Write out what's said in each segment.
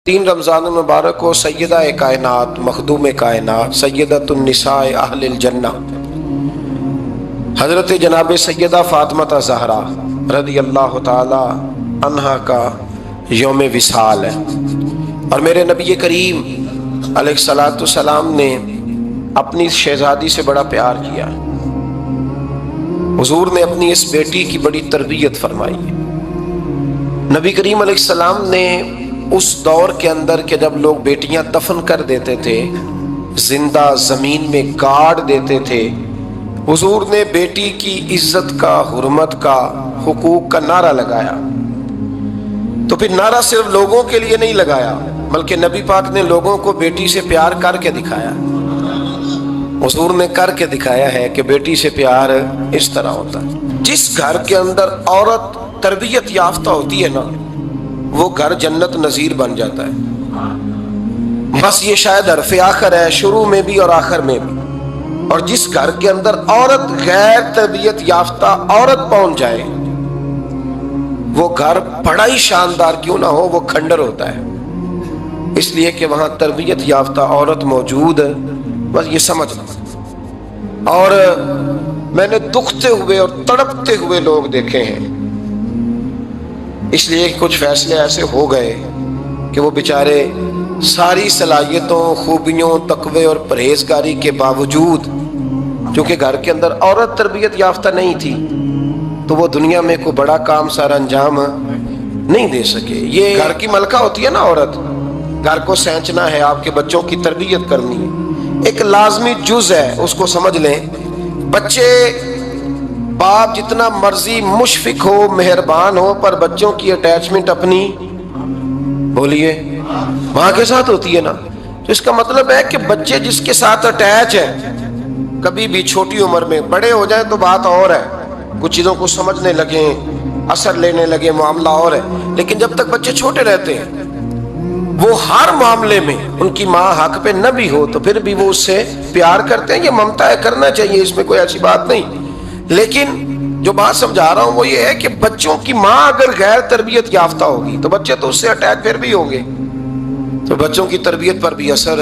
تین رمضان المبارک کو سیدہ کائنات مخدوم کائنات سیدۃ النساء اہل الجنہ حضرت جناب سیدہ فاطمہ زہرا رضی اللہ تعالی عنہا کا یوم وصال ہے، اور میرے نبی کریم علیہ الصلاۃ والسلام نے اپنی شہزادی سے بڑا پیار کیا۔ حضور نے اپنی اس بیٹی کی بڑی تربیت فرمائی ہے۔ نبی کریم علیہ السلام نے اس دور کے اندر کہ جب لوگ بیٹیاں دفن کر دیتے تھے، زندہ زمین میں گاڑ دیتے تھے، حضور نے بیٹی کی عزت کا، حرمت کا، حقوق کا نعرہ لگایا۔ تو پھر نعرہ صرف لوگوں کے لیے نہیں لگایا، بلکہ نبی پاک نے لوگوں کو بیٹی سے پیار کر کے دکھایا۔ حضور نے کر کے دکھایا ہے کہ بیٹی سے پیار اس طرح ہوتا ہے۔ جس گھر کے اندر عورت تربیت یافتہ ہوتی ہے نا، وہ گھر جنت نظیر بن جاتا ہے۔ بس یہ شاید حرف آخر ہے، شروع میں بھی اور آخر میں بھی۔ اور جس گھر کے اندر عورت غیر تربیت یافتہ عورت پہنچ جائے، وہ گھر بڑا ہی شاندار کیوں نہ ہو، وہ کھنڈر ہوتا ہے، اس لیے کہ وہاں تربیت یافتہ عورت موجود ہے۔ بس یہ سمجھنا۔ اور میں نے دکھتے ہوئے اور تڑپتے ہوئے لوگ دیکھے ہیں، اس لیے کچھ فیصلے ایسے ہو گئے کہ وہ بیچارے ساری صلاحیتوں، خوبیوں، تقوی اور پرہیزگاری کے باوجود، چونکہ گھر کے اندر عورت تربیت یافتہ نہیں تھی، تو وہ دنیا میں کوئی بڑا کام سارا انجام نہیں دے سکے۔ یہ گھر کی ملکہ ہوتی ہے نا عورت، گھر کو سینچنا ہے، آپ کے بچوں کی تربیت کرنی ہے، ایک لازمی جز ہے، اس کو سمجھ لیں۔ بچے باپ جتنا مرضی مشفق ہو، مہربان ہو، پر بچوں کی اٹیچمنٹ اپنی بولیے ماں کے ساتھ ہوتی ہے نا، تو اس کا مطلب ہے کہ بچے جس کے ساتھ اٹیچ ہے، کبھی بھی چھوٹی عمر میں، بڑے ہو جائیں تو بات اور ہے، کچھ چیزوں کو سمجھنے لگیں، اثر لینے لگے، معاملہ اور ہے، لیکن جب تک بچے چھوٹے رہتے ہیں، وہ ہر معاملے میں ان کی ماں حق پہ نہ بھی ہو تو پھر بھی وہ اس سے پیار کرتے ہیں۔ یہ ممتا ہے، کرنا چاہیے، اس میں کوئی ایسی بات نہیں۔ لیکن جو بات سمجھا رہا ہوں وہ یہ ہے کہ بچوں کی ماں اگر غیر تربیت یافتہ ہوگی تو بچے تو اس سے اٹیچ پھر بھی ہوں گے، تو بچوں کی تربیت پر بھی اثر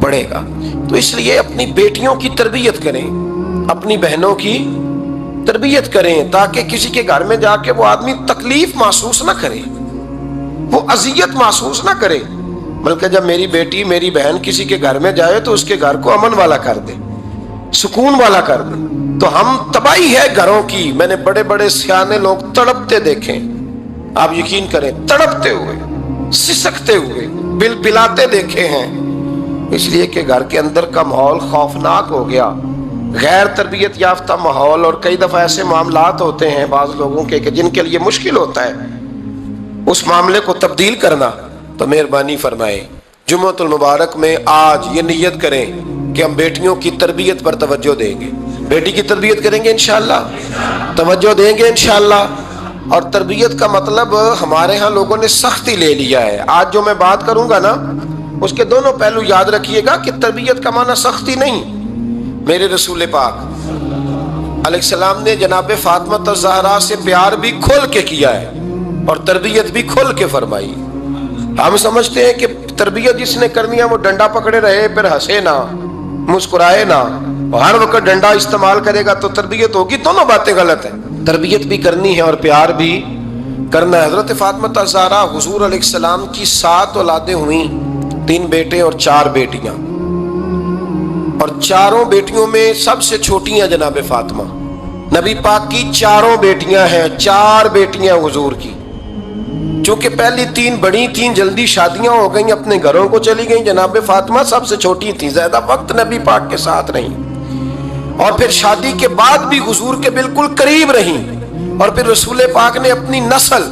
پڑے گا۔ تو اس لیے اپنی بیٹیوں کی تربیت کریں، اپنی بہنوں کی تربیت کریں، تاکہ کسی کے گھر میں جا کے وہ آدمی تکلیف محسوس نہ کرے، وہ اذیت محسوس نہ کرے، بلکہ جب میری بیٹی، میری بہن کسی کے گھر میں جائے تو اس کے گھر کو امن والا کر دے، سکون والا کر دے۔ تو ہم تباہی ہے گھروں کی، میں نے بڑے بڑے سیانے لوگ تڑپتے دیکھیں، آپ یقین کریں، تڑپتے ہوئے، سسکتے ہوئے، بل بلاتے دیکھے ہیں، اس لیے کہ گھر کے اندر کا ماحول خوفناک ہو گیا، غیر تربیت یافتہ ماحول۔ اور کئی دفعہ ایسے معاملات ہوتے ہیں بعض لوگوں کے کہ جن کے لیے مشکل ہوتا ہے اس معاملے کو تبدیل کرنا۔ تو مہربانی فرمائے جمعۃ المبارک میں آج یہ نیت کریں کہ ہم بیٹیوں کی تربیت پر توجہ دیں گے، بیٹی کی تربیت کریں گے انشاءاللہ، توجہ دیں گے انشاءاللہ۔ اور تربیت کا مطلب ہمارے ہاں لوگوں نے سختی لے لیا ہے۔ آج جو میں بات کروں گا نا، اس کے دونوں پہلو یاد رکھیے گا کہ تربیت کا معنی سختی نہیں۔ میرے رسول پاک علیہ السلام نے جناب فاطمہ زہرا سے پیار بھی کھول کے کیا ہے اور تربیت بھی کھول کے فرمائی۔ ہم سمجھتے ہیں کہ تربیت جس نے کرنی ہے وہ ڈنڈا پکڑے رہے، پھر ہنسے نہ، مسکرائے نہ، ہر وقت ڈنڈا استعمال کرے گا تو تربیت ہوگی۔ دونوں باتیں غلط ہیں، تربیت بھی کرنی ہے اور پیار بھی کرنا ہے۔ حضرت فاطمہ زہرا حضور علیہ السلام کی 7 اولادیں ہوئیں، 3 بیٹے اور 4 بیٹیاں، اور چاروں بیٹیوں میں سب سے چھوٹی ہیں جناب فاطمہ۔ نبی پاک کی 4 بیٹیاں ہیں، 4 بیٹیاں حضور کی، چونکہ پہلی 3 بڑی تھیں، جلدی شادیاں ہو گئیں، اپنے گھروں کو چلی گئیں، جناب فاطمہ سب سے چھوٹی تھی، زیادہ وقت نبی پاک کے ساتھ رہیں، اور پھر شادی کے بعد بھی حضور کے بالکل قریب رہیں، اور پھر رسول پاک نے اپنی نسل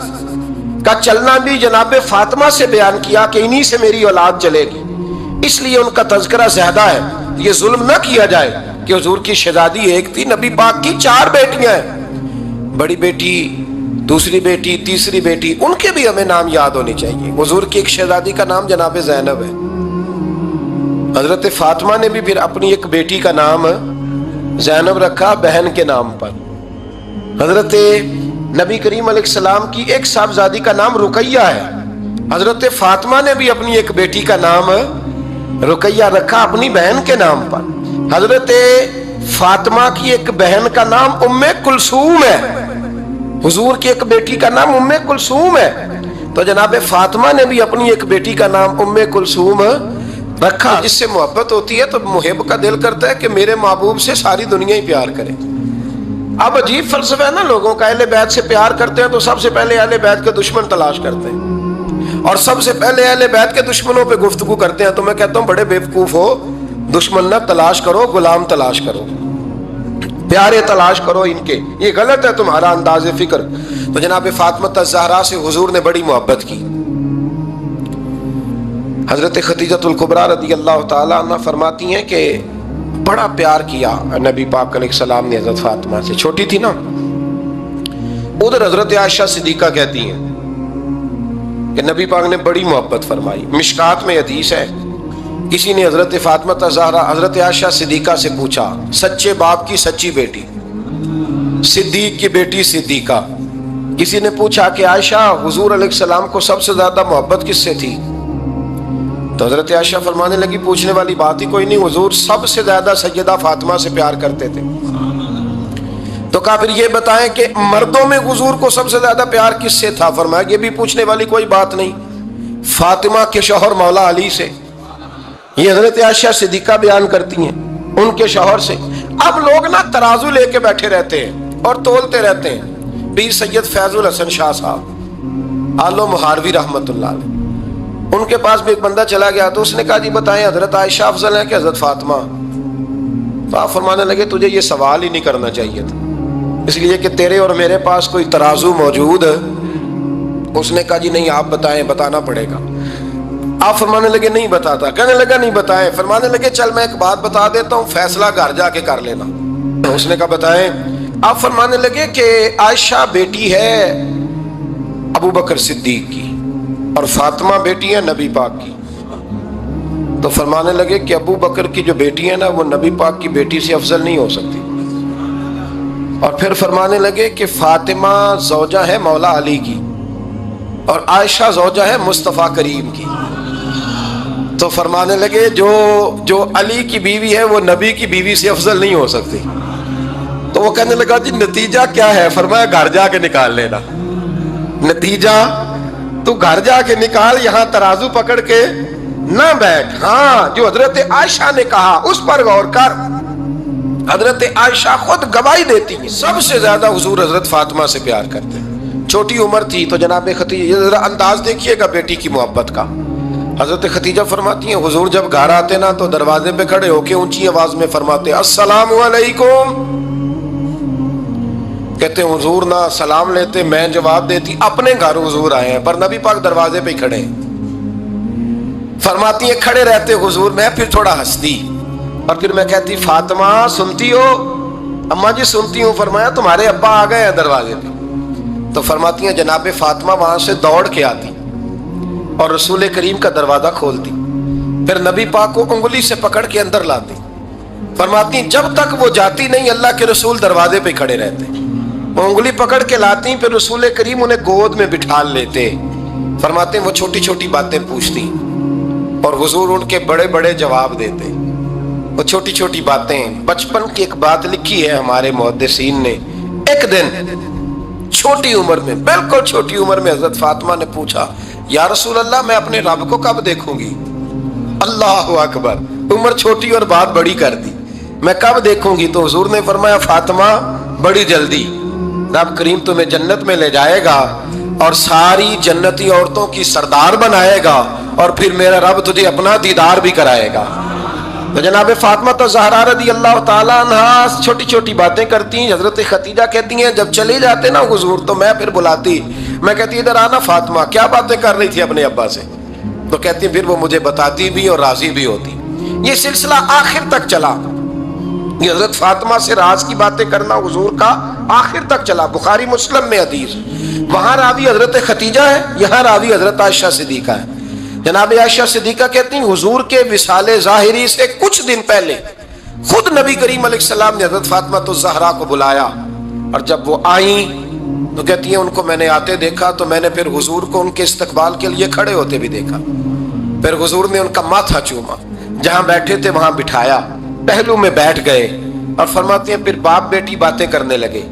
کا چلنا بھی جناب فاطمہ سے بیان کیا کہ انہی سے میری اولاد چلے گی، اس لیے ان کا تذکرہ زیادہ ہے۔ یہ ظلم نہ کیا جائے کہ حضور کی شہزادی ایک تھی، نبی پاک کی 4 بیٹیاں ہیں، بڑی بیٹی، دوسری بیٹی، تیسری بیٹی، ان کے بھی ہمیں نام یاد ہونے چاہیے۔ حضور کی ایک شہزادی کا نام جناب زینب ہے، حضرت فاطمہ نے بھی پھر اپنی ایک بیٹی کا نام زینب رکھا بہن کے نام پر۔ حضرت نبی کریم علیہ السلام کی ایک صاحبزادی کا نام رقیہ ہے، حضرت فاطمہ نے بھی اپنی ایک بیٹی کا نام رقیہ رکھا اپنی بہن کے نام پر. حضرت فاطمہ کی ایک بہن کا نام ام کلثوم ہے, حضور کی ایک بیٹی کا نام ام کلثوم ہے. تو جناب فاطمہ نے بھی اپنی ایک بیٹی کا نام ام کلثوم رکھا. جس سے محبت ہوتی ہے تو محب کا دل کرتا ہے کہ میرے محبوب سے ساری دنیا ہی پیار کرے. اب عجیب فلسفہ ہے نا لوگوں کا, اہل بیت سے پیار کرتے ہیں تو سب سے پہلے اہل بیت کے دشمن تلاش کرتے ہیں, اور سب سے پہلے اہل بیت کے دشمنوں پہ گفتگو کرتے ہیں. تو میں کہتا ہوں بڑے بیوقوف ہو, دشمن نہ تلاش کرو, غلام تلاش کرو, پیارے تلاش کرو ان کے. یہ غلط ہے تمہارا انداز فکر. تو جناب فاطمہ الزہرا سے حضور نے بڑی محبت کی. حضرت خدیجہ الکبریٰ رضی اللہ تعالی عنہ فرماتی ہیں کہ بڑا پیار کیا نبی پاک علیہ السلام نے حضرت فاطمہ سے. چھوٹی تھی نا. ادھر حضرت عائشہ صدیقہ کہتی ہیں کہ نبی پاک نے بڑی محبت فرمائی. مشکات میں حدیث ہے, کسی نے حضرت فاطمہ الزہرا حضرت عائشہ صدیقہ سے پوچھا, سچے باپ کی سچی بیٹی, صدیق کی بیٹی صدیقہ. کسی نے پوچھا کہ عائشہ حضور علیہ السلام کو سب سے زیادہ محبت کس سے تھی؟ تو حضرت عائشہ فرمانے لگی پوچھنے والی بات ہی کوئی نہیں, حضور سب سے زیادہ سیدہ فاطمہ سے پیار کرتے تھے. تو کہا پھر یہ بتائیں کہ مردوں میں حضور کو سب سے زیادہ پیار کس سے تھا؟ فرمایا یہ بھی پوچھنے والی کوئی بات نہیں, فاطمہ کے شوہر مولا علی سے. یہ حضرت عائشہ صدیقہ بیان کرتی ہیں ان کے شوہر سے. اب لوگ نا ترازو لے کے بیٹھے رہتے ہیں اور تولتے رہتے ہیں. پیر سید فیض الحسن شاہ صاحب آل و مہاروی رحمت اللہ علیہ, ان کے پاس بھی ایک بندہ چلا گیا تو اس نے کہا جی بتائیں حضرت عائشہ افضل ہے کہ حضرت فاطمہ؟ تو آپ فرمانے لگے تجھے یہ سوال ہی نہیں کرنا چاہیے تھا, اس لیے کہ تیرے اور میرے پاس کوئی ترازو موجود ہے. اس نے کہا جی نہیں آپ بتائیں, بتانا پڑے گا. آپ فرمانے لگے نہیں بتاتا. کہنے لگا نہیں بتائیں. فرمانے لگے چل میں ایک بات بتا دیتا ہوں, فیصلہ گھر جا کے کر لینا. اس نے کہا بتائیں. آپ فرمانے لگے کہ عائشہ بیٹی ہے ابو بکر صدیق کی اور فاطمہ بیٹی ہے نبی پاک کی. تو فرمانے لگے کہ ابو بکر کی جو بیٹی ہے نا وہ نبی پاک کی بیٹی سے افضل نہیں ہو سکتی. اور پھر فرمانے لگے کہ فاطمہ زوجہ ہے مولا علی کی اور عائشہ زوجہ ہے مصطفیٰ کریم کی. تو فرمانے لگے جو علی کی بیوی ہے وہ نبی کی بیوی سے افضل نہیں ہو سکتی. تو وہ کہنے لگا جی نتیجہ کیا ہے؟ فرمایا گھر جا کے نکال لینا. نتیجہ تو گھر جا کے نکال, یہاں ترازو پکڑ کے نہ بیٹھ. ہاں جو حضرت عائشہ نے کہا اس پر غور کر. حضرت عائشہ خود گواہی دیتی ہیں سب سے زیادہ حضور حضرت فاطمہ سے پیار کرتے ہیں. چھوٹی عمر تھی تو جناب خدیجہ, ذرا انداز دیکھیے گا بیٹی کی محبت کا. حضرت خدیجہ فرماتی ہیں حضور جب گھر آتے نا تو دروازے پہ کھڑے ہو کے اونچی آواز میں فرماتے السلام علیکم. کہتے ہیں حضور نہ سلام لیتے, میں جواب دیتی. اپنے گھر حضور آئے ہیں پر نبی پاک دروازے پہ کھڑے ہیں. فرماتی ہیں کھڑے رہتے حضور, میں پھر تھوڑا ہنستی اور پھر میں کہتی فاطمہ سنتی ہو؟ اماں جی سنتی ہوں. فرمایا تمہارے ابا آ گئے ہیں دروازے پہ. تو فرماتی ہیں جناب فاطمہ وہاں سے دوڑ کے آتی اور رسول کریم کا دروازہ کھولتی, پھر نبی پاک کو انگلی سے پکڑ کے اندر لاتی. فرماتی جب تک وہ جاتی نہیں اللہ کے رسول دروازے پہ کھڑے رہتے. وہ انگلی پکڑ کے لاتی, پھر رسول کریم انہیں گود میں بٹھا لیتے. فرماتے ہیں وہ چھوٹی چھوٹی باتیں پوچھتی اور حضور ان کے بڑے بڑے جواب دیتے. وہ چھوٹی چھوٹی باتیں. بچپن کی ایک بات لکھی ہے ہمارے محدثین نے. ایک دن چھوٹی عمر میں, بالکل چھوٹی عمر میں حضرت فاطمہ نے پوچھا یا رسول اللہ میں اپنے رب کو کب دیکھوں گی؟ اللہ اکبر, عمر چھوٹی اور بات بڑی کر دی. میں کب دیکھوں گی؟ تو حضور نے فرمایا فاطمہ بڑی جلدی. رب کریم تمہیں جنت میں لے جائے گا اور ساری جنتی عورتوں کی سردار بنائے گا اور پھر میرا رب تجھے اپنا دیدار بھی کرائے گا. تو جناب فاطمہ الزہرا رضی اللہ تعالیٰ عنہ چھوٹی چھوٹی باتیں کرتی ہیں. حضرت خدیجہ کہتی ہیں جب چلے جاتے نا حضور تو میں پھر بلاتی, میں کہتی ادھر آنا فاطمہ, کیا باتیں کر رہی تھی اپنے ابا سے؟ تو کہتی پھر وہ مجھے بتاتی بھی اور راضی بھی ہوتی. یہ سلسلہ آخر تک چلا. یہ حضرت فاطمہ سے راز کی باتیں کرنا حضور کا آخر تک چلا. بخاری مسلم میں حدیث, وہاں راوی حضرت خدیجہ ہے, یہاں راوی حضرت عائشہ صدیقہ ہے. جناب عائشہ صدیقہ کہتی ہیں حضور کے وصال ظاہری سے کچھ دن پہلے خود نبی کریم علیہ السلام نے حضرت فاطمہ الزہرا کو بلایا, اور جب وہ آئیں تو کہتی ہیں ان کو میں نے آتے دیکھا تو میں نے پھر حضور کو ان کے استقبال کے لیے کھڑے ہوتے بھی دیکھا، پھر حضور نے ان کا ماتھا چوما، جہاں بیٹھے تھے وہاں بٹھایا، پہلو میں بیٹھ گئے، اور فرماتی ہیں پھر باپ بیٹی باتیں کرنے لگے۔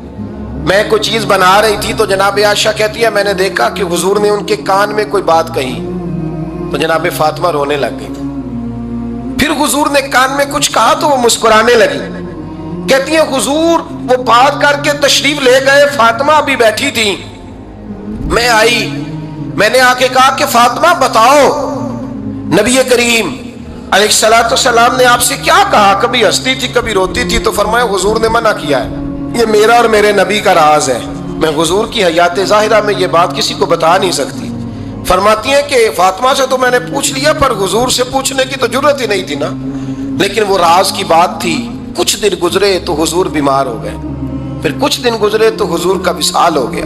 میں کوئی چیز بنا رہی تھی تو جناب عائشہ کہتی ہے میں نے دیکھا کہ حضور نے ان کے کان میں کوئی بات کہی تو جناب فاطمہ رونے لگ گئی، پھر حضور نے کان میں کچھ کہا تو وہ مسکرانے لگی۔ کہتی ہیں حضور وہ بات کر کے تشریف لے گئے، فاطمہ ابھی بیٹھی تھی، میں آئی، میں نے آ کے کہا کہ فاطمہ بتاؤ نبی کریم علیہ الصلوۃ والسلام نے آپ سے کیا کہا؟ کبھی ہنستی تھی کبھی روتی تھی، تو فرمایا حضور نے منع کیا ہے، یہ میرا اور میرے نبی کا راز ہے، میں حضور کی حیات ظاہرہ میں یہ بات کسی کو بتا نہیں سکتی۔ فرماتی ہیں کہ فاطمہ سے تو میں نے پوچھ لیا، پر حضور سے پوچھنے کی تو ضرورت ہی نہیں تھی نا، لیکن وہ راز کی بات تھی۔ کچھ دن گزرے تو حضور بیمار ہو گئے، پھر کچھ دن گزرے تو حضور کا وصال ہو گیا۔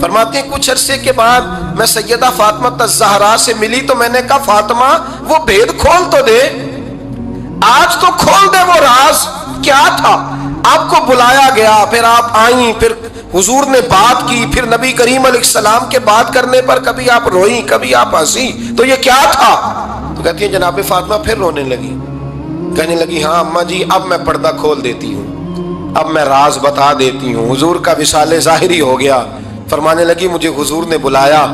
فرماتے ہیں کچھ عرصے کے بعد میں سیدہ فاطمہ الزہرا سے ملی تو میں نے کہا فاطمہ وہ بھید کھول تو دے، آج تو کھول دے وہ راز کیا تھا۔ آپ کو بلایا گیا، پھر آپ آئیں، پھر حضور نے بات کی، پھر نبی کریم علیہ السلام کے بات کرنے پر کبھی آپ روئیں کبھی آپ ہنسی، تو یہ کیا تھا؟ تو کہتی ہیں جناب فاطمہ پھر رونے لگی، کہنے لگی ہاں اماں جی اب میں پردہ کھول دیتی ہوں، اب میں راز بتا دیتی ہوں، حضور کا وصال ظاہری ہو گیا۔ فرمانے لگی مجھے حضور نے بلایا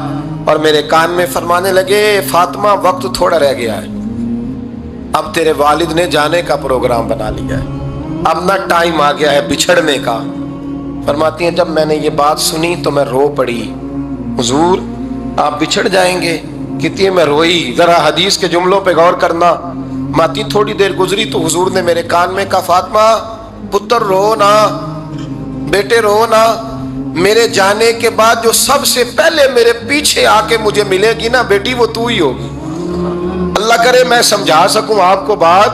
اور میرے کان میں فرمانے لگے فاطمہ وقت تھوڑا رہ گیا ہے، اب تیرے والد نے جانے کا پروگرام بنا لیا ہے، اب نہ ٹائم آ گیا ہے بچھڑنے کا۔ فرماتی ہیں جب میں نے یہ بات سنی تو میں رو پڑی، حضور آپ بچھڑ جائیں گے؟ کہتی ہے میں روئی۔ ذرا حدیث کے جملوں پہ غور کرنا، ماتی تھوڑی دیر گزری تو حضور نے میرے کان میں کہا فاطمہ پتر رو نا، بیٹے رو نا، میرے جانے کے بعد جو سب سے پہلے میرے پیچھے آ کے مجھے ملے گی نا بیٹی وہ تو ہی ہوگی۔ اللہ کرے میں سمجھا سکوں آپ کو بات،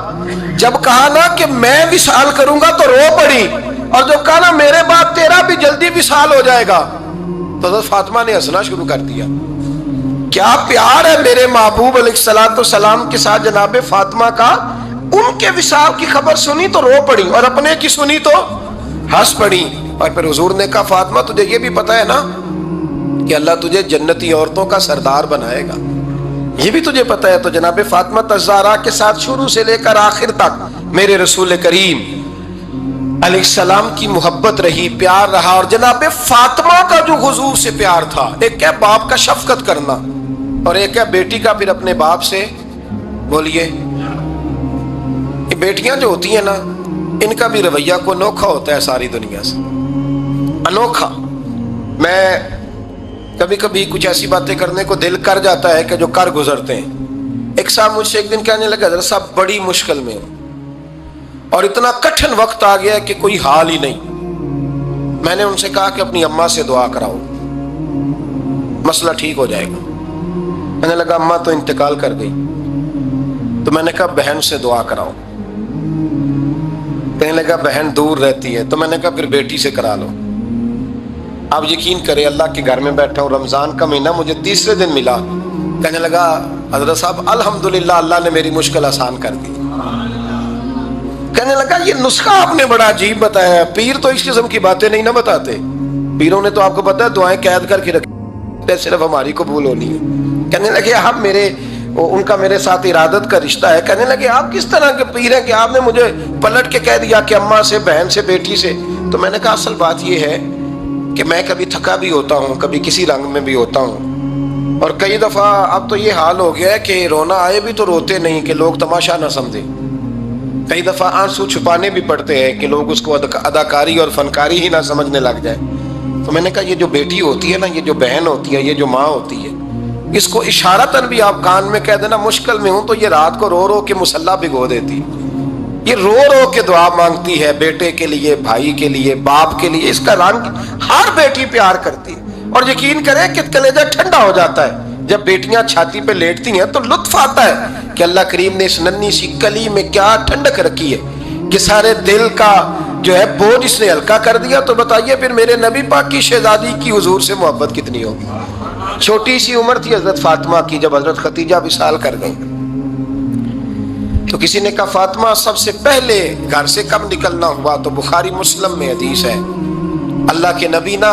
جب کہا نا کہ میں وصال کروں گا تو رو پڑی، اور جب کہا نا میرے بعد تیرا بھی جلدی وصال ہو جائے گا تو حضرت فاطمہ نے ہنسنا شروع کر دیا۔ کیا پیار ہے میرے محبوب علیہ الصلوۃ والسلام کے ساتھ جناب فاطمہ کا۔ ان کے وصال کی خبر سنی تو رو پڑی اور اپنے کی سنی تو ہنس پڑی۔ اور پھر حضور نے کہا فاطمہ تجھے یہ بھی پتا ہے نا کہ اللہ تجھے جنتی عورتوں کا سردار بنائے گا، یہ بھی تجھے پتا ہے؟ تو جناب فاطمہ الزہرا کے ساتھ شروع سے لے کر آخر تک میرے رسول کریم علیہ السلام کی محبت رہی، پیار رہا۔ اور جناب فاطمہ کا جو حضور سے پیار تھا، ایک ہے باپ کا شفقت کرنا اور ایک ہے بیٹی کا پھر اپنے باپ سے، بولیے یہ بیٹیاں جو ہوتی ہیں نا ان کا بھی رویہ کو انوکھا ہوتا ہے ساری دنیا سے، انوکھا۔ میں کبھی کبھی کچھ ایسی باتیں کرنے کو دل کر جاتا ہے کہ جو کر گزرتے ہیں۔ ایک صاحب مجھ سے ایک دن کہنے لگا حضرت صاحب بڑی مشکل میں ہوں اور اتنا کٹھن وقت آ گیا ہے کہ کوئی حال ہی نہیں۔ میں نے ان سے کہا کہ اپنی اماں سے دعا کراؤ، مسئلہ ٹھیک ہو جائے گا۔ میں نے لگا اماں تو انتقال کر گئی، تو میں نے کہا بہن سے دعا کراؤ۔ کہنے لگا بہن دور رہتی ہے، تو میں نے کہا پھر بیٹی سے کرا لو۔ آپ یقین کریں اللہ کے گھر میں بیٹھا ہوں، رمضان کا مہینہ مجھے تیسرے دن ملا۔ کہنے لگا حضرت صاحب الحمدللہ اللہ نے میری مشکل آسان کر دی۔ کہنے لگا یہ نسخہ آپ نے بڑا عجیب بتایا، پیر تو اس قسم کی باتیں نہیں نہ بتاتے، پیروں نے تو آپ کو پتہ ہے دعائیں قید کر کے رکھی، صرف ہماری قبول ہونی ہے۔ کہنے لگے آپ ان کا میرے ساتھ ارادت کا رشتہ ہے۔ کہنے لگے آپ کس طرح کے پیر ہیں کہ آپ نے مجھے پلٹ کے کہہ دیا کہ اماں سے، بہن سے، بیٹی سے؟ تو میں نے کہا اصل بات یہ ہے کہ میں کبھی تھکا بھی ہوتا ہوں، کبھی کسی رنگ میں بھی ہوتا ہوں، اور کئی دفعہ اب تو یہ حال ہو گیا ہے کہ رونا آئے بھی تو روتے نہیں کہ لوگ تماشا نہ سمجھیں، کئی دفعہ آنسو چھپانے بھی پڑتے ہیں کہ لوگ اس کو اداکاری اور فنکاری ہی نہ سمجھنے لگ جائے۔ تو میں نے کہا یہ جو بیٹی ہوتی ہے نا، یہ جو بہن ہوتی ہے، یہ جو ماں ہوتی ہے، اس کو اشارتاً بھی آپ کان میں کہہ دینا مشکل میں ہوں تو یہ رات کو رو رو کے مصلی بھگو دیتی، یہ رو رو کے دعا مانگتی ہے بیٹے کے لیے، بھائی کے لیے، باپ کے لیے۔ اس کا رنگ ہر بیٹی پیار کرتی ہے، اور یقین کریں کہ کلیجہ ٹھنڈا ہو جاتا ہے جب بیٹیاں چھاتی پہ لیٹتی ہیں تو لطف آتا ہے کہ اللہ کریم نے اس ننھی سی کلی میں کیا ٹھنڈک رکھی ہے کہ سارے دل کا جو ہے بوجھ اس نے ہلکا کر دیا۔ تو بتائیے پھر میرے نبی پاک کی شہزادی کی حضور سے محبت کتنی ہوگی۔ چھوٹی سی عمر تھی حضرت فاطمہ کی جب حضرت خدیجہ وصال کر گئی، تو کسی نے کہا فاطمہ سب سے پہلے گھر سے کب نکلنا ہوا؟ تو بخاری مسلم میں حدیث ہے اللہ کے نبی نا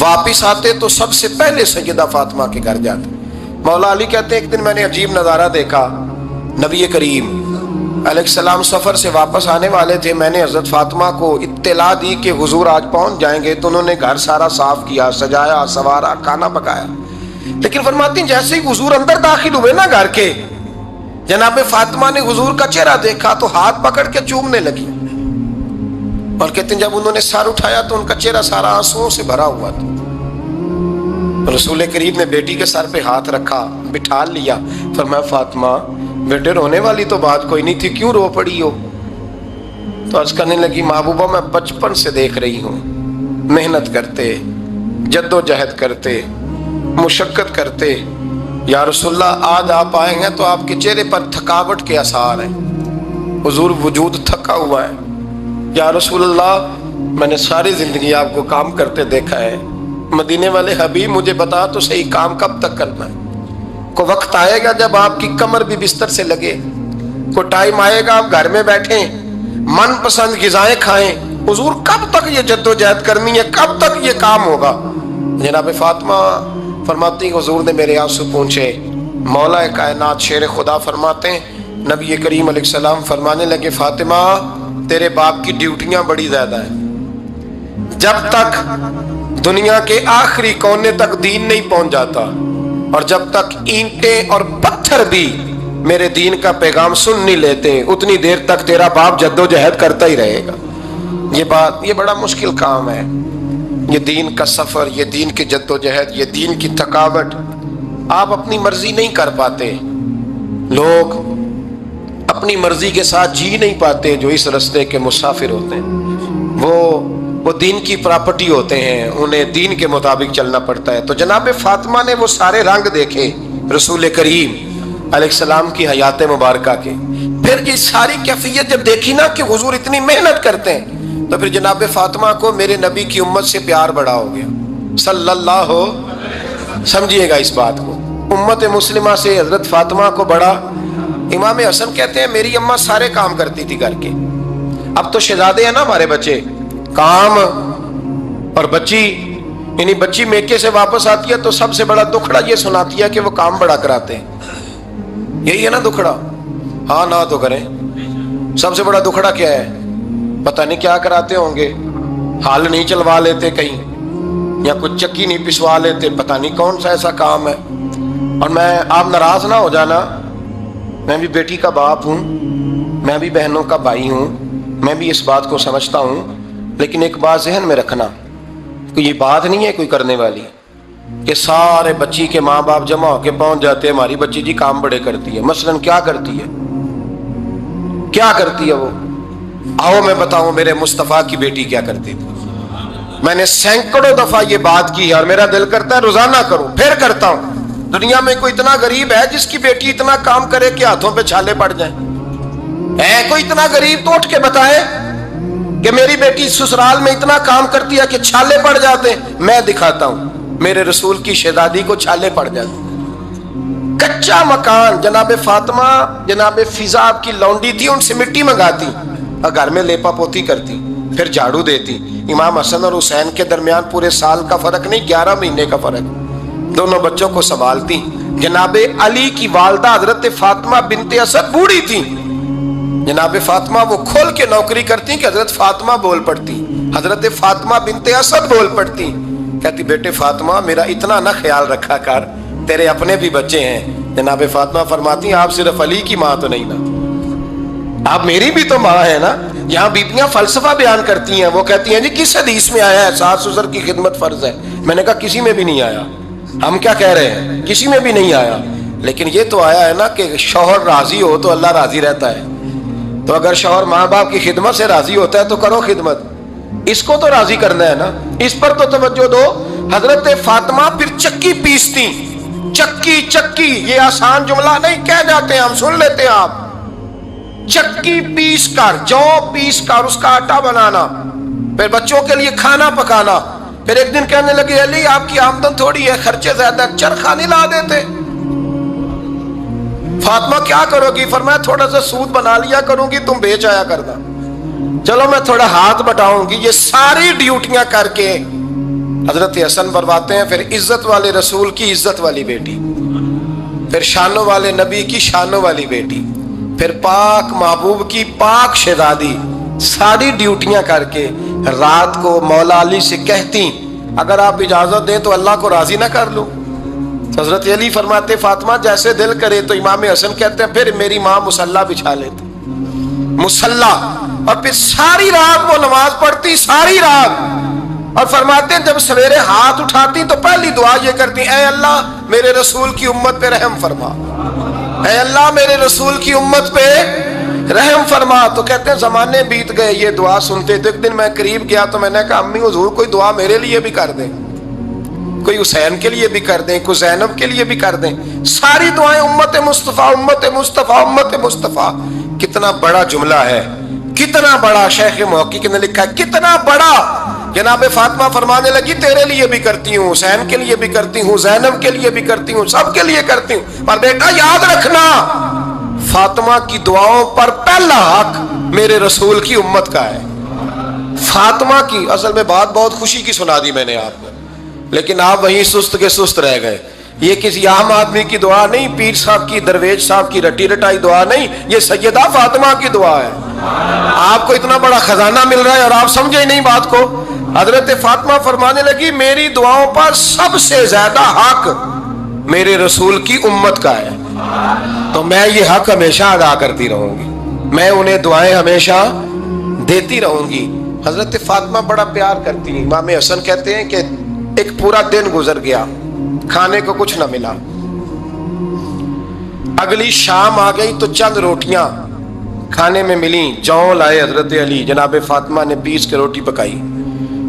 واپس آتے تو سب سے پہلے سیدہ فاطمہ کے گھر جاتے۔ مولا علی کہتے ہیں ایک دن میں نے عجیب نظارہ دیکھا، نبی کریم علیہ السلام سفر سے واپس آنے والے تھے، میں نے حضرت فاطمہ کو اطلاع دی کہ حضور آج پہنچ جائیں گے، تو انہوں نے گھر سارا صاف کیا، سجایا، سنوارا، کھانا پکایا، لیکن فرماتی ہیں جیسے ہی حضور اندر داخل ہوئے نا گھر کے، جناب فاطمہ نے حضور کا چہرہ دیکھا تو ہاتھ پکڑ کے چومنے لگی، اور کہتے ہیں جب انہوں نے سر اٹھایا تو ان کا چہرہ سارا آنسوؤں سے بھرا ہوا تھا۔ رسول کریم نے بیٹی کے سر پہ ہاتھ رکھا، بٹھا لیا، فرمایا فاطمہ بیٹے رونے والی تو بات کوئی نہیں تھی، کیوں رو پڑی ہو؟ تو عرض کرنے لگی محبوبہ میں بچپن سے دیکھ رہی ہوں، محنت کرتے، جد و جہد کرتے، مشقت کرتے، یا رسول اللہ آج آپ آئے ہیں تو آپ کے چہرے پر تھکاوٹ کے آثار ہیں، حضور وجود تھکا ہوا ہے۔ یا رسول اللہ میں نے ساری زندگی آپ کو کام کرتے دیکھا ہے، مدینے والے حبیب مجھے بتا تو صحیح کام کب تک کرنا ہے؟ کوئی وقت آئے گا جب آپ کی کمر بھی بستر سے لگے، کوئی ٹائم آئے گا آپ گھر میں بیٹھیں، من پسند غذائیں کھائیں، حضور کب تک یہ جد و جہد کرنی ہے، کب تک یہ کام ہوگا؟ جناب فاطمہ فرماتی ہیں حضور نے میرے آنسو پونچھے۔ مولا کائنات شیر خدا فرماتے ہیں نبی کریم علیہ السلام فرمانے لگے فاطمہ تیرے باپ کی ڈیوٹیاں بڑی زیادہ ہیں، جب تک دنیا کے آخری کونے تک دین نہیں پہنچ جاتا، اور جب تک اینٹیں اور پتھر بھی میرے دین کا پیغام سن نہیں لیتے، اتنی دیر تک تیرا باپ جد و جہد کرتا ہی رہے گا۔ یہ بڑا مشکل کام ہے، یہ دین کا سفر، یہ دین کی جد و جہد، یہ دین کی تھکاوٹ آپ اپنی مرضی نہیں کر پاتے۔ لوگ اپنی مرضی کے ساتھ جی نہیں پاتے جو اس رستے کے مسافر ہوتے ہیں، وہ دین کی پراپرٹی ہوتے ہیں، انہیں دین کے مطابق چلنا پڑتا ہے۔ تو جناب فاطمہ نے وہ سارے رنگ دیکھے رسول کریم علیہ السلام کی حیات مبارکہ کے، پھر یہ ساری کیفیت جب دیکھی نا کہ حضور اتنی محنت کرتے ہیں، تو پھر جناب فاطمہ کو میرے نبی کی امت سے پیار بڑا ہو گیا صلی اللہ ہو۔ سمجھیے گا اس بات کو، امت مسلمہ سے حضرت فاطمہ کو بڑا۔ امام حسن کہتے ہیں میری اماں سارے کام کرتی تھی گھر کے، اب تو شہزادے ہیں نا ہمارے بچے، کام اور بچی، یعنی بچی میکے سے واپس آتی ہے تو سب سے بڑا دکھڑا یہ سناتی ہے کہ وہ کام بڑا کراتے ہیں، یہی ہے نا دکھڑا؟ ہاں نہ تو کریں، سب سے بڑا دکھڑا کیا ہے؟ پتہ نہیں کیا کراتے ہوں گے، ہال نہیں چلوا لیتے کہیں، یا کچھ چکی نہیں پسوا لیتے، پتہ نہیں کون سا ایسا کام ہے۔ اور میں آپ ناراض نہ ہو جانا، میں بھی بیٹی کا باپ ہوں، میں بھی بہنوں کا بھائی ہوں، میں بھی اس بات کو سمجھتا ہوں، لیکن ایک بات ذہن میں رکھنا، یہ بات نہیں ہے کوئی کرنے والی کہ سارے بچی کے ماں باپ جمع ہو کے پہنچ جاتے ہیں ہماری بچی جی کام بڑے کرتی ہے۔ مثلاً کیا کرتی ہے؟ کیا کرتی ہے وہ؟ آؤ میں بتاؤں میرے مصطفیٰ کی بیٹی کیا کرتی تھی۔ میں نے سینکڑوں دفعہ یہ بات کی ہے اور میرا دل کرتا ہے روزانہ کروں، پھر کرتا ہوں۔ دنیا میں کوئی اتنا غریب ہے جس کی بیٹی اتنا کام کرے کہ ہاتھوں پہ چھالے پڑ جائیں؟ ہے کوئی اتنا غریب تو اٹھ کے بتائے کہ میری بیٹی سسرال میں اتنا کام کرتی ہے کہ چھالے پڑ جاتے ہیں؟ میں دکھاتا ہوں، میرے رسول کی شہزادی کو چھالے پڑ جاتے۔ کچا مکان، جناب فاطمہ جناب فضا آپ کی لونڈی تھی، ان سے مٹی منگاتی اور گھر میں لیپا پوتی کرتی، پھر جھاڑو دیتی۔ امام حسن اور حسین کے درمیان پورے سال کا فرق نہیں، 11 مہینے کا فرق، دونوں بچوں کو سنبھالتی۔ جناب علی کی والدہ حضرت فاطمہ بنت اسد بوڑھی تھی، جناب فاطمہ وہ کھول کے نوکری کرتی کہ حضرت فاطمہ بول پڑتی، حضرت فاطمہ بنت اسد بول پڑتی، کہتی بیٹے فاطمہ میرا اتنا نہ خیال رکھا کر، تیرے اپنے بھی بچے ہیں۔ جناب فاطمہ فرماتی آپ صرف علی کی ماں تو نہیں نا، آپ میری بھی تو ماں ہے نا۔ یہاں بیبیاں فلسفہ بیان کرتی ہیں، وہ کہتی ہیں جی کس حدیث میں آیا ہے ساس سسر کی خدمت فرض ہے؟ میں نے کہا کسی میں بھی نہیں آیا۔ ہم کیا کہہ رہے ہیں؟ کسی میں بھی نہیں آیا، لیکن یہ تو آیا ہے نا کہ شوہر راضی ہو تو اللہ راضی رہتا ہے۔ تو اگر شوہر ماں باپ کی خدمت سے راضی ہوتا ہے تو کرو خدمت، اس کو تو راضی کرنا ہے نا، اس پر تو توجہ دو۔ حضرت فاطمہ پھر چکی پیستی، چکی چکی، یہ آسان جملہ نہیں کہہ جاتے ہیں ہم، سن لیتے ہیں آپ۔ چکی پیس کر، جو پیس کر اس کا آٹا بنانا، پھر بچوں کے لیے کھانا پکانا۔ پھر ایک دن کہنے لگے علی آپ کی آمدن تھوڑی ہے، خرچے زیادہ، چرخہ نہیں لا دیتے؟ فاطمہ کیا کرو گی؟ فرمایا تھوڑا سا سود بنا لیا کروں گی، تم بیچ آیا کرنا۔ چلو میں تھوڑا ہاتھ بٹاؤں گی۔ یہ ساری ڈیوٹیاں کر کے حضرت حسن فرماتے ہیں پھر عزت والے رسول کی عزت والی بیٹی، پھر شانوں والے نبی کی شانوں والی بیٹی، پھر پاک محبوب کی پاک شہزادی، ساری ڈیوٹیاں کر کے رات کو مولا علی سے کہتی اگر آپ اجازت دیں تو اللہ کو راضی نہ کر لوں۔ حضرت علی فرماتے فاطمہ جیسے دل کرے، تو امام حسن کہتے ہیں پھر میری ماں مصلی بچھا لیتی، مصلی، اور پھر ساری رات وہ نماز پڑھتی، ساری رات، اور فرماتے ہیں جب سویرے ہاتھ اٹھاتی تو پہلی دعا یہ کرتی اے اللہ میرے رسول کی امت پہ رحم فرما، اے اللہ میرے رسول کی امت پہ رحم فرما۔ تو کہتے ہیں زمانے بیت گئے یہ دعا سنتے، تو ایک دن میں قریب گیا تو میں نے کہا امی حضور کوئی دعا میرے لیے بھی کر دیں، کوئی حسین کے لیے بھی کر دیں، کوئی زینب کے لیے بھی کر دیں، ساری دعائیں امت مصطفیٰ امت مصطفیٰ امت مصطفیٰ۔ کتنا بڑا جملہ ہے، کتنا بڑا، شیخ محقق نے لکھا ہے کتنا بڑا۔ جناب فاطمہ فرمانے لگی تیرے لیے بھی کرتی ہوں، حسین کے لیے بھی کرتی ہوں، زینب کے لیے بھی کرتی ہوں، سب کے لیے کرتی ہوں، پر بیٹا یاد رکھنا فاطمہ کی دعاؤں پر پہلا حق میرے رسول کی امت کا ہے۔ فاطمہ کی، اصل میں بات بہت خوشی کی سنا دی میں نے آپ کو، لیکن آپ وہیں سست کے سست رہ گئے۔ یہ کسی عام آدمی کی دعا نہیں، پیر صاحب کی، درویش صاحب کی رٹی رٹائی دعا نہیں، یہ سیدہ فاطمہ کی دعا ہے۔ آپ کو اتنا بڑا خزانہ مل رہا ہے اور آپ سمجھے ہی نہیں بات کو۔ حضرت فاطمہ فرمانے لگی میری دعاؤں پر سب سے زیادہ حق میرے رسول کی امت کا ہے، تو میں یہ حق ہمیشہ ادا کرتی رہوں گی، میں انہیں دعائیں ہمیشہ دیتی رہوں گی۔ حضرت فاطمہ بڑا پیار کرتی ہیں۔ امام حسن کہتے ہیں کہ ایک پورا دن گزر گیا، کھانے کو کچھ نہ ملا، اگلی شام آ گئی تو چند روٹیاں کھانے میں ملیں، جوں لائے حضرت علی، جناب فاطمہ نے پیس کے روٹی پکائی،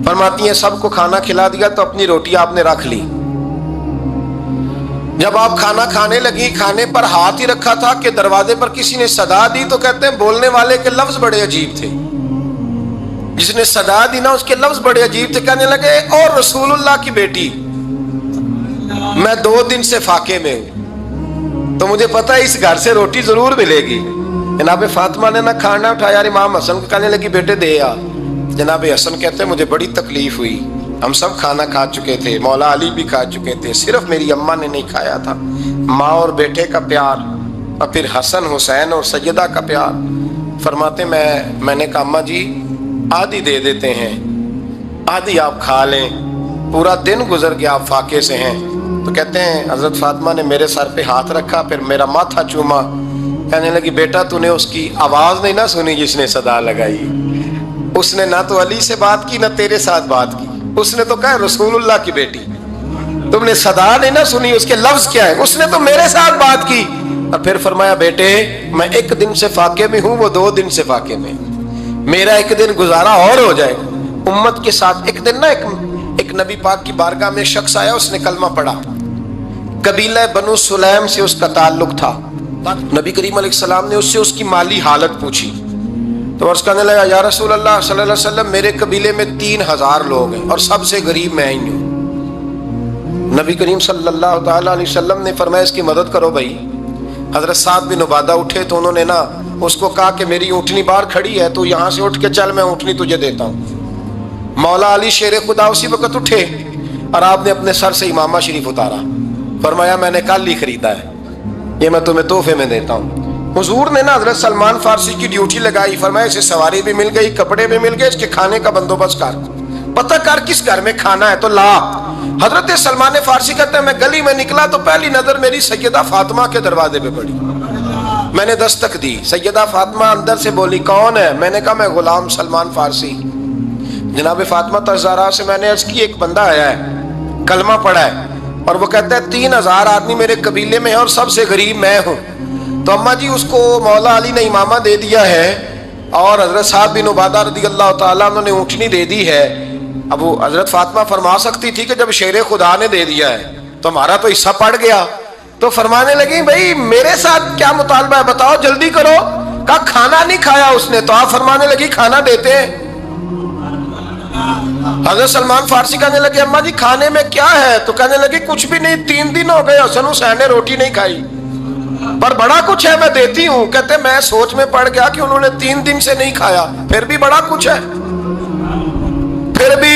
فرماتی ہیں سب کو کھانا کھلا دیا تو اپنی روٹی آپ نے رکھ لی۔ جب آپ کھانا کھانے لگی، کھانے پر ہاتھ ہی رکھا تھا کہ دروازے پر کسی نے صدا دی، تو کہتے ہیں بولنے والے کے لفظ بڑے عجیب تھے، جس نے صدا دی نا اس کے لفظ بڑے عجیب تھے، کہنے لگے اور رسول اللہ کی بیٹی میں 2 دن سے فاقے میں ہوں، تو مجھے پتا ہے اس گھر سے روٹی ضرور ملے گی۔ جناب فاطمہ نے نہ کھانا اٹھایا، امام حسن کو کہنے لگی بیٹے دے آ۔ جناب حسن کہتے ہیں مجھے بڑی تکلیف ہوئی، ہم سب کھانا کھا چکے تھے، مولا علی بھی کھا چکے تھے، صرف میری اماں نے نہیں کھایا تھا۔ ماں اور بیٹے کا پیار، اور پھر حسن حسین اور سیدہ کا پیار۔ فرماتے میں نے کہا اماں جی آدھی دے دیتے ہیں، آدھی آپ کھا لیں، پورا دن گزر گیا آپ فاقے سے ہیں۔ تو کہتے ہیں حضرت فاطمہ نے میرے سر پہ ہاتھ رکھا، پھر میرا ماتھا چوما، کہنے لگی بیٹا تو نے اس کی آواز نہیں نہ سنی جس نے صدا لگائی، اس نے نہ تو علی سے بات کی نہ تیرے ساتھ بات کی، اس نے تو کہا رسول اللہ کی بیٹی، تم نے صدا نہیں نہ سنی، اس کے لفظ کیا ہے، اس نے تو میرے ساتھ بات کی۔ اور پھر فرمایا بیٹے میں 1 دن سے فاقے میں ہوں، وہ 2 دن سے فاقے میں، میرا 1 دن گزارا اور ہو جائے امت کے ساتھ۔ ایک دن نا ایک نبی پاک کی بارگاہ میں شخص آیا، اس نے کلمہ پڑھا، قبیلہ بنو سلیم سے اس کا تعلق تھا۔ نبی کریم علیہ السلام نے اس سے اس کی مالی حالت پوچھی، تو عرض کرنے لگا یا رسول اللہ صلی اللہ علیہ وسلم میرے قبیلے میں 3000 لوگ ہیں اور سب سے غریب میں ہی ہوں۔ نبی کریم صلی اللہ تعالی علیہ وسلم نے فرمایا اس کی مدد کرو بھائی۔ حضرت سعد بن عبادہ اٹھے تو انہوں نے نا اس کو کہا کہ میری اونٹنی باہر کھڑی ہے تو یہاں سے اٹھ کے چل، میں اونٹنی تجھے دیتا ہوں۔ مولا علی شیر خدا اسی وقت اٹھے اور آپ نے اپنے سر سے امامہ شریف اتارا، فرمایا میں نے کل ہی خریدا ہے، یہ میں تمہیں تحفے میں دیتا ہوں۔ حضور نے نا حضرت سلمان فارسی کی ڈیوٹی لگائی، فرمایا اسے سواری بھی مل گئی، کپڑے بھی مل گئے، اس کے کھانے کا بندوبست کر، پتہ کر کس گھر میں کھانا ہے تو لا۔ حضرت سلمان فارسی کہتے ہیں میں گلی میں نکلا تو پہلی نظر میری سیدہ فاطمہ کے دروازے پہ پڑی، میں نے دستک دی، سیدہ فاطمہ اندر سے بولی کون ہے؟ میں نے کہا میں غلام سلمان فارسی۔ جناب فاطمہ تزارہ سے میں نے عرض کی ایک بندہ آیا ہے، کلمہ پڑھا ہے، اور وہ کہتا ہے 3000 آدمی میرے قبیلے میں ہیں اور سب سے غریب میں ہوں۔ تو اماں جی اس کو مولا علی نے امامہ دے دیا ہے اور حضرت سعد بن عبادہ رضی اللہ تعالیٰ عنہ نے اونٹنی دے دی ہے۔ اب وہ حضرت فاطمہ فرما سکتی تھی کہ جب شیر خدا نے دے دیا ہے تو ہمارا تو حصہ پڑ گیا، تو فرمانے لگی بھائی میرے ساتھ کیا مطالبہ ہے بتاؤ جلدی کرو۔ کہا کھانا نہیں کھایا اس نے، تو آپ فرمانے لگی کھانا دیتے ہیں۔ حضرت سلمان فارسی کہنے لگے اماں جی کھانے میں کیا ہے؟ تو کہنے لگی کچھ بھی نہیں، 3 دن ہو گئے حسن حسین نے روٹی نہیں کھائی، پر بڑا کچھ ہے میں دیتی ہوں۔ کہتے میں سوچ میں پڑ گیا کہ انہوں نے 3 دن سے نہیں کھایا، پھر بھی بڑا کچھ ہے، پھر بھی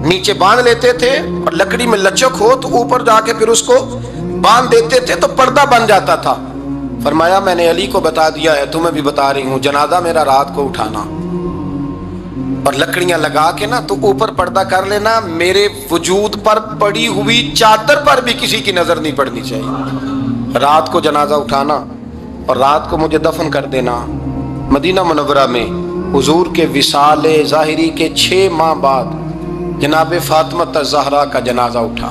نیچے باندھ لیتے تھے اور لکڑی میں لچک ہو تو اوپر جا کے پھر اس کو باندھ دیتے تھے تو پردہ بن جاتا تھا۔ فرمایا میں نے علی کو بتا دیا ہے، تمہیں بھی بتا رہی ہوں، جنازہ میرا رات کو اٹھانا اور لکڑیاں لگا کے نا تو اوپر پردہ کر لینا، میرے وجود پر پڑی ہوئی چادر پر بھی کسی کی نظر نہیں پڑنی چاہیے۔ رات کو جنازہ اٹھانا اور رات کو مجھے دفن کر دینا۔ مدینہ منورہ میں حضور کے وصال ظاہری کے 6 ماہ بعد جناب فاطمہ الزہرا کا جنازہ اٹھا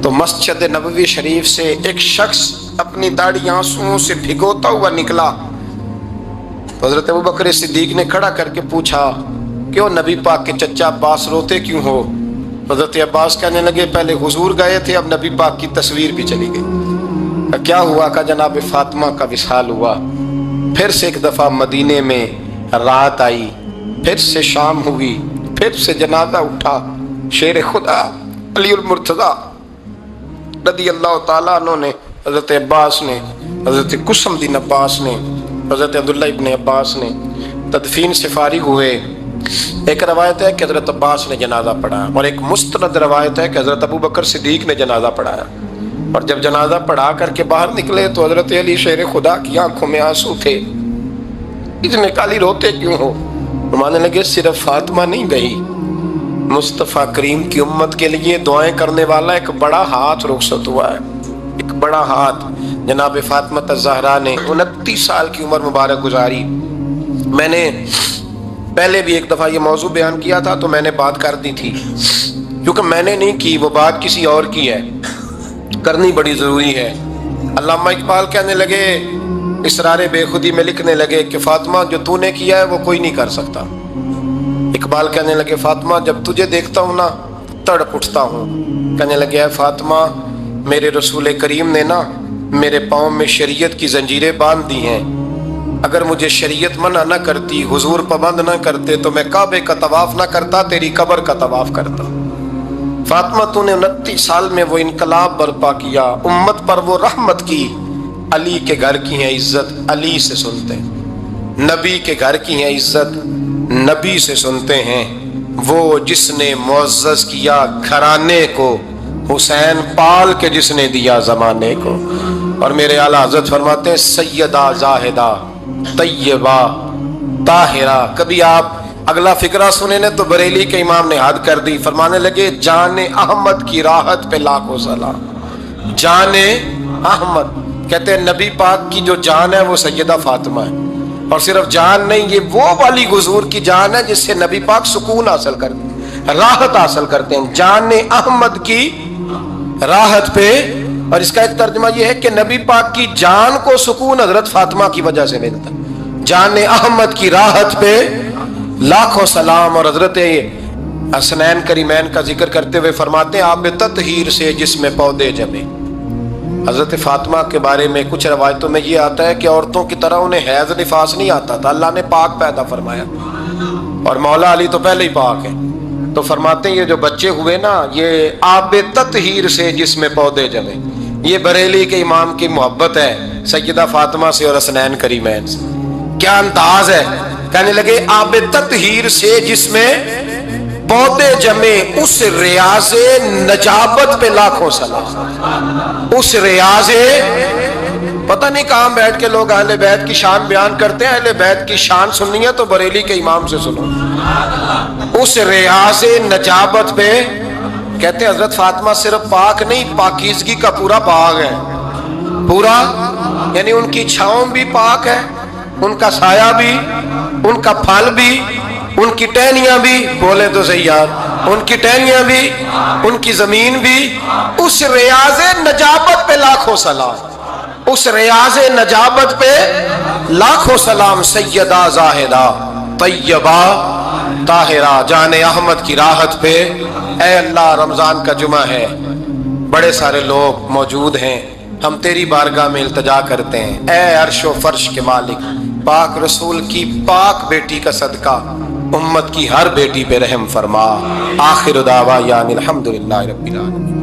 تو مسجد نبوی شریف سے ایک شخص اپنی داڑھی آنسوؤں سے بھگوتا ہوا نکلا تو حضرت ابوبکر صدیق نے کھڑا کر کے پوچھا کیوں نبی پاک کے چچا عباس روتے کیوں ہو؟ حضرت عباس کہنے لگے پہلے حضور گئے تھے، اب نبی پاک کی تصویر بھی چلی گئی۔ کیا ہوا؟ کہ جناب فاطمہ کا وصال ہوا۔ پھر سے ایک دفعہ مدینے میں رات آئی، پھر سے شام ہوئی، پھر سے جنازہ اٹھا۔ شیر خدا علی المرتضیٰ رضی اللہ تعالیٰ عنہ نے، حضرت عباس نے، حضرت قسم بن عباس نے، حضرت عبداللہ ابن عباس نے تدفین سے فارغ ہوئے۔ ایک روایت ہے کہ حضرت عباس نے جنازہ پڑھایا اور ایک مستند روایت ہے کہ حضرت ابوبکر صدیق نے جنازہ پڑھایا، اور جب جنازہ پڑھا کر کے باہر نکلے تو حضرت علی شیر خدا کی آنکھوں میں آنسو تھے۔ اتنے کالی روتے کیوں ہو؟ ماننے لگے صرف فاطمہ نہیں گئی، مصطفیٰ کریم کی امت کے لیے دعائیں کرنے والا ایک بڑا ہاتھ رخصت ہوا ہے، ایک بڑا ہاتھ۔ جناب فاطمہ الزہرا نے 29 سال کی عمر مبارک گزاری۔ میں نے پہلے بھی ایک دفعہ یہ موضوع بیان کیا تھا تو میں نے بات کر دی تھی، کیونکہ میں نے نہیں کی، وہ بات کسی اور کی ہے، کرنی بڑی ضروری ہے۔ علامہ اقبال کہنے لگے، اسرار بے خودی میں لکھنے لگے کہ فاطمہ جو تو نے کیا ہے وہ کوئی نہیں کر سکتا۔ اقبال کہنے لگے فاطمہ جب تجھے دیکھتا ہوں نا تڑپ اٹھتا ہوں۔ کہنے لگے اے فاطمہ میرے رسول کریم نے نا میرے پاؤں میں شریعت کی زنجیریں باندھ دی ہیں، اگر مجھے شریعت منع نہ کرتی، حضور پابند نہ کرتے تو میں کعبے کا طواف نہ کرتا، تیری قبر کا طواف کرتا۔ فاطمہ تو نے 29 سال میں وہ انقلاب برپا کیا، امت پر وہ رحمت کی۔ علی کے گھر کی ہے عزت، علی سے سنتے ہیں، نبی کے گھر کی ہے عزت، نبی سے سنتے ہیں۔ وہ جس نے معزز کیا گھرانے کو، حسین پال کے جس نے دیا زمانے کو۔ اور میرے اعلیٰ حضرت فرماتے ہیں سیدہ زاہدہ طیبہ طاہرہ۔ کبھی آپ اگلا فقرہ سنے نے تو بریلی کے امام نے حد کر دی، فرمانے لگے جان احمد کی راحت پہ لاکھوں سلام۔ جان احمد کہتے ہیں نبی پاک کی جو جان ہے وہ سیدہ فاطمہ ہے، اور صرف جان نہیں، یہ وہ والی حضور کی جان ہے جس سے نبی پاک سکون حاصل کرتے ہیں، راحت حاصل کرتے ہیں۔ جان احمد کی راحت پہ، اور اس کا ایک ترجمہ یہ ہے کہ نبی پاک کی جان کو سکون حضرت فاطمہ کی وجہ سے ملتا ہے۔ جان احمد کی راحت پہ لاکھوں سلام۔ اور حضرت حسنین کریمین کا ذکر کرتے ہوئے فرماتے ہیں آب تطہیر سے جس میں پودے جمے۔ حضرت فاطمہ کے بارے میں کچھ روایتوں میں یہ آتا ہے کہ عورتوں کی طرح انہیں حیض نفاس نہیں آتا تھا، اللہ نے پاک پیدا فرمایا، اور مولا علی تو پہلے ہی پاک ہے، تو فرماتے ہیں یہ جو بچے ہوئے نا یہ آب تطہیر سے جس میں پودے جمے۔ یہ بریلی کے امام کی محبت ہے سیدہ فاطمہ سے اور حسنین کریمین سے۔ کیا انداز ہے، کہنے لگے آب تطہیر سے جس میں پودے جمے، اس ریاض نجابت پہ لاکھوں سلام۔ اس ریاض، پتہ نہیں کہاں بیٹھ کے لوگ اہل بیت کی شان بیان کرتے ہیں، اہل بیت کی شان سننی ہے تو بریلی کے امام سے سنو۔ اس ریاض نجابت پہ کہتے ہیں حضرت فاطمہ صرف پاک نہیں، پاکیزگی کا پورا باغ ہے، پورا، یعنی ان کی چھاؤں بھی پاک ہے، ان کا سایہ بھی، ان کا پھل بھی، ان کی ٹہنیاں بھی، بولے تو صحیح یار، ان کی ٹہنیاں بھی، ان کی زمین بھی۔ اس ریاض نجابت پہ لاکھوں سلام، اس ریاض نجابت پہ لاکھوں سلام۔ سیدہ زاہدہ طیبہ طاہرہ، جان احمد کی راحت پہ۔ اے اللہ رمضان کا جمعہ ہے، بڑے سارے لوگ موجود ہیں، ہم تیری بارگاہ میں التجا کرتے ہیں، اے عرش و فرش کے مالک، پاک رسول کی پاک بیٹی کا صدقہ امت کی ہر بیٹی پہ رحم فرما۔ آخر دعوانا الحمدللہ رب العالمین۔